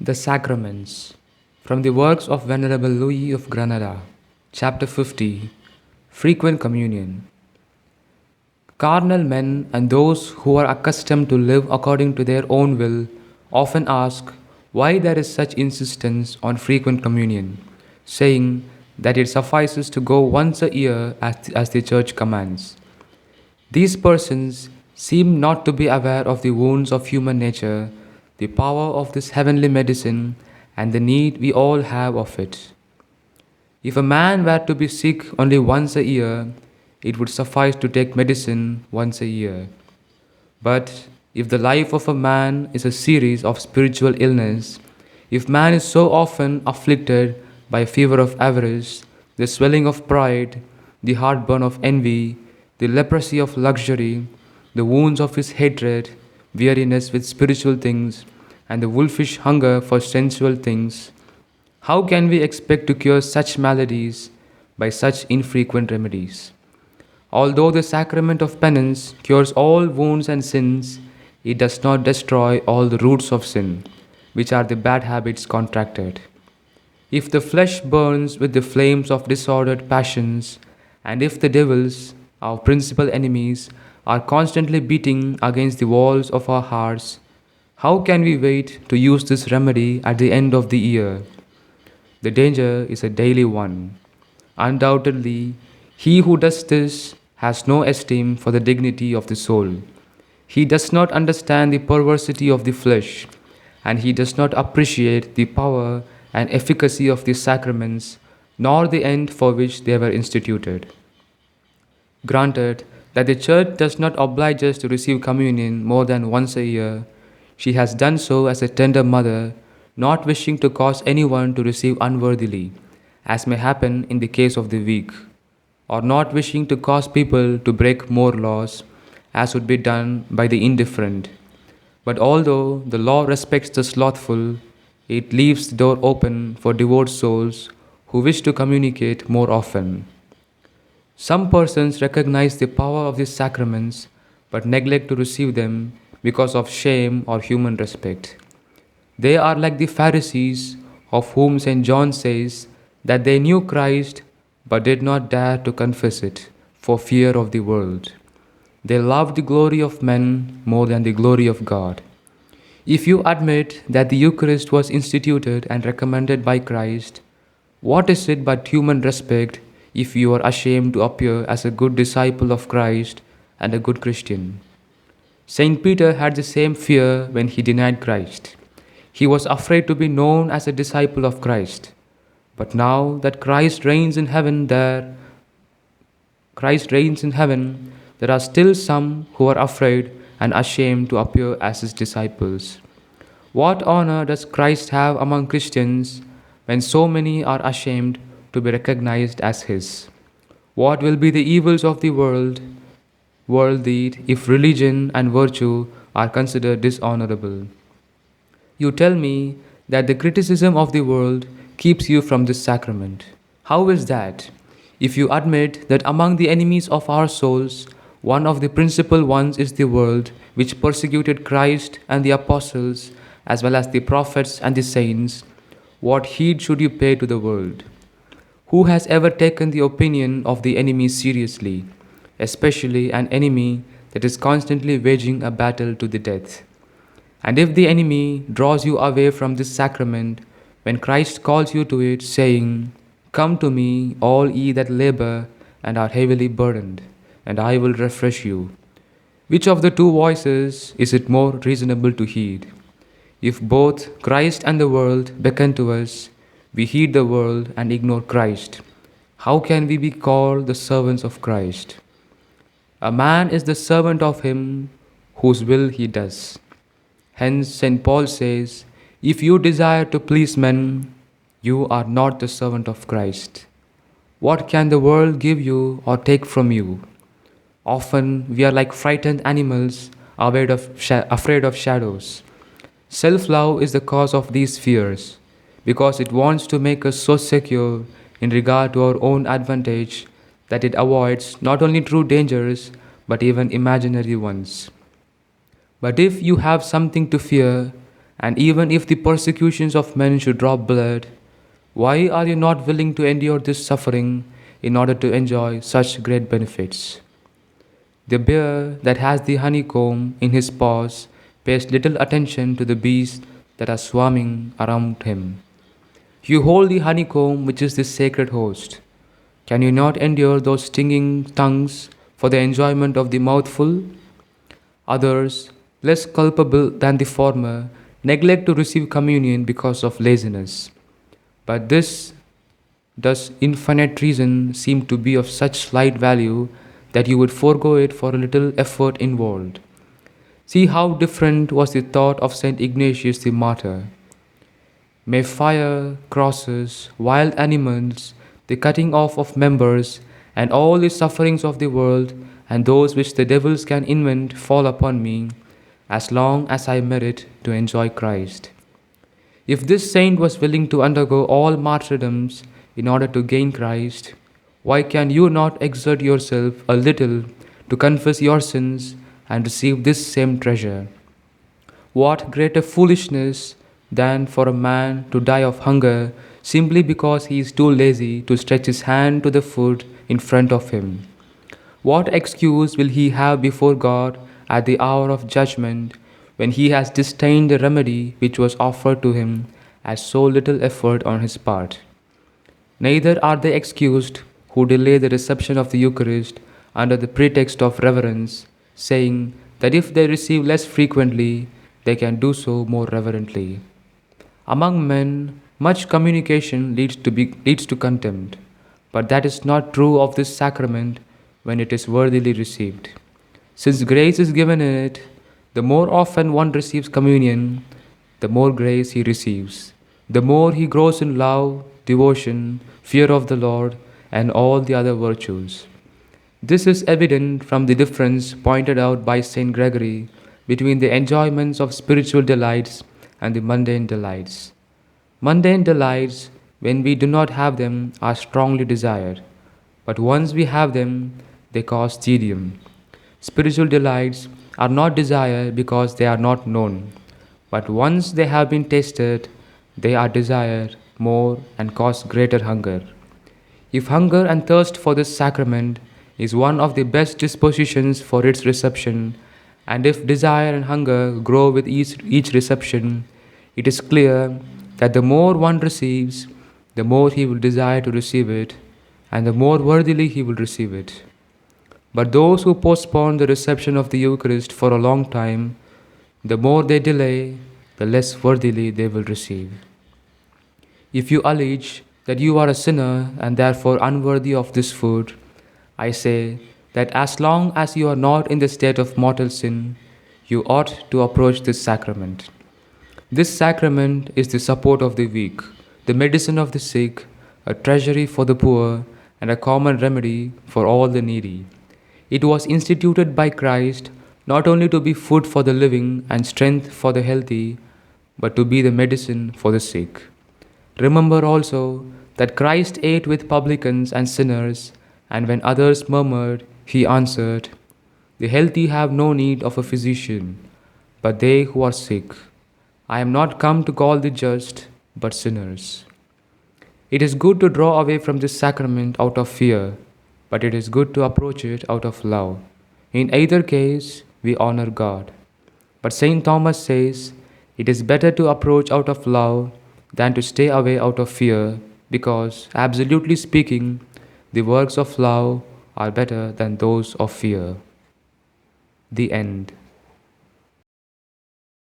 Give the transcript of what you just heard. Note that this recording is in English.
The Sacraments. From the works of Venerable Louis of Granada. Chapter 50. Frequent Communion. Carnal men and those who are accustomed to live according to their own will often ask why there is such insistence on frequent communion, saying that it suffices to go once a year as the Church commands. These persons seem not to be aware of the wounds of human nature, the power of this heavenly medicine, and the need we all have of it. If a man were to be sick only once a year, it would suffice to take medicine once a year. But if the life of a man is a series of spiritual illness, if man is so often afflicted by fever of avarice, the swelling of pride, the heartburn of envy, the leprosy of luxury, the wounds of his hatred, weariness with spiritual things, and the wolfish hunger for sensual things, how can we expect to cure such maladies by such infrequent remedies? Although the sacrament of penance cures all wounds and sins, it does not destroy all the roots of sin, which are the bad habits contracted. If the flesh burns with the flames of disordered passions, and if the devils, our principal enemies, are constantly beating against the walls of our hearts, how can we wait to use this remedy at the end of the year? The danger is a daily one. Undoubtedly, he who does this has no esteem for the dignity of the soul. He does not understand the perversity of the flesh, and he does not appreciate the power and efficacy of the sacraments, nor the end for which they were instituted. Granted that the Church does not oblige us to receive communion more than once a year, she has done so as a tender mother, not wishing to cause anyone to receive unworthily, as may happen in the case of the weak, or not wishing to cause people to break more laws, as would be done by the indifferent. But although the law respects the slothful, it leaves the door open for devout souls who wish to communicate more often. Some persons recognize the power of these sacraments but neglect to receive them because of shame or human respect. They are like the Pharisees, of whom St. John says that they knew Christ but did not dare to confess it for fear of the world. They loved the glory of men more than the glory of God. If you admit that the Eucharist was instituted and recommended by Christ, what is it but human respect if you are ashamed to appear as a good disciple of Christ and a good Christian? Saint Peter had the same fear when he denied Christ. He was afraid to be known as a disciple of Christ. But now that Christ reigns in heaven, there are still some who are afraid and ashamed to appear as his disciples. What honor does Christ have among Christians when so many are ashamed to be recognized as his? What will be the evils of the world deed if religion and virtue are considered dishonorable? You tell me that the criticism of the world keeps you from this sacrament. How is that? If you admit that among the enemies of our souls, one of the principal ones is the world, which persecuted Christ and the apostles, as well as the prophets and the saints, what heed should you pay to the world? Who has ever taken the opinion of the enemy seriously, especially an enemy that is constantly waging a battle to the death? And if the enemy draws you away from this sacrament, when Christ calls you to it, saying, "Come to me, all ye that labor and are heavily burdened, and I will refresh you," which of the two voices is it more reasonable to heed? If both Christ and the world beckon to us, we heed the world and ignore Christ. How can we be called the servants of Christ? A man is the servant of him whose will he does. Hence, St. Paul says, "If you desire to please men, you are not the servant of Christ." What can the world give you or take from you? Often we are like frightened animals, afraid of shadows. Self-love is the cause of these fears, because it wants to make us so secure in regard to our own advantage that it avoids not only true dangers, but even imaginary ones. But if you have something to fear, And even if the persecutions of men should drop blood, why are you not willing to endure this suffering in order to enjoy such great benefits? The bear that has the honeycomb in his paws pays little attention to the bees that are swarming around him. You hold the honeycomb, which is the sacred host. Can you not endure those stinging tongues for the enjoyment of the mouthful? Others, less culpable than the former, neglect to receive communion because of laziness. But this does infinite reason seem to be of such slight value that you would forego it for a little effort involved? See how different was the thought of Saint Ignatius the martyr. May fire, crosses, wild animals, the cutting off of members, and all the sufferings of the world, and those which the devils can invent, fall upon me, as long as I merit to enjoy Christ. If this saint was willing to undergo all martyrdoms in order to gain Christ, why can you not exert yourself a little to confess your sins and receive this same treasure? What greater foolishness than for a man to die of hunger simply because he is too lazy to stretch his hand to the food in front of him? What excuse will he have before God at the hour of judgment when he has disdained the remedy which was offered to him as so little effort on his part? Neither are they excused who delay the reception of the Eucharist under the pretext of reverence, saying that if they receive less frequently, they can do so more reverently. Among men, much communication leads to contempt, but that is not true of this sacrament when it is worthily received. Since grace is given in it, the more often one receives communion, the more grace he receives, the more he grows in love, devotion, fear of the Lord, and all the other virtues. This is evident from the difference pointed out by Saint Gregory between the enjoyments of spiritual delights and the mundane delights. Mundane delights, when we do not have them, are strongly desired, but once we have them, they cause tedium. Spiritual delights are not desired because they are not known, but once they have been tasted, they are desired more and cause greater hunger. If hunger and thirst for this sacrament is one of the best dispositions for its reception, and if desire and hunger grow with each reception, it is clear that the more one receives, the more he will desire to receive it, and the more worthily he will receive it. But those who postpone the reception of the Eucharist for a long time, the more they delay, the less worthily they will receive. If you allege that you are a sinner and therefore unworthy of this food, I say that as long as you are not in the state of mortal sin, you ought to approach this sacrament. This sacrament is the support of the weak, the medicine of the sick, a treasury for the poor, and a common remedy for all the needy. It was instituted by Christ not only to be food for the living and strength for the healthy, but to be the medicine for the sick. Remember also that Christ ate with publicans and sinners, and when others murmured, he answered, "The healthy have no need of a physician, but they who are sick. I am not come to call the just, but sinners." It is good to draw away from this sacrament out of fear, but it is good to approach it out of love. In either case, we honor God. But St. Thomas says, it is better to approach out of love than to stay away out of fear, because, absolutely speaking, the works of love are better than those of fear. The end.